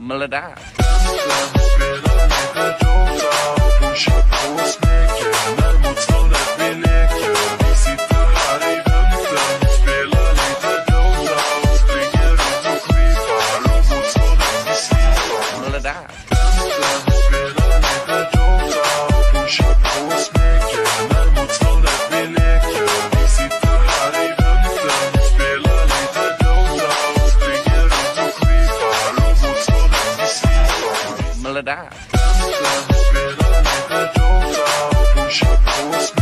Men det där. Spelar lite dota och pushar på smeken. När motståndet vi leker. Vi sitter här i väntan. Spelar lite dota och springer runt och skipar. Och motståndet vi slipar. Men det där. Spelar lite dota och pushar på smeken. När motståndet vi leker. Vi sitter här i väntan. Spelar lite dota och springer runt och skipar. Och motståndet vi slipar. Men det där. Spelar lite dota och pushar på smeken.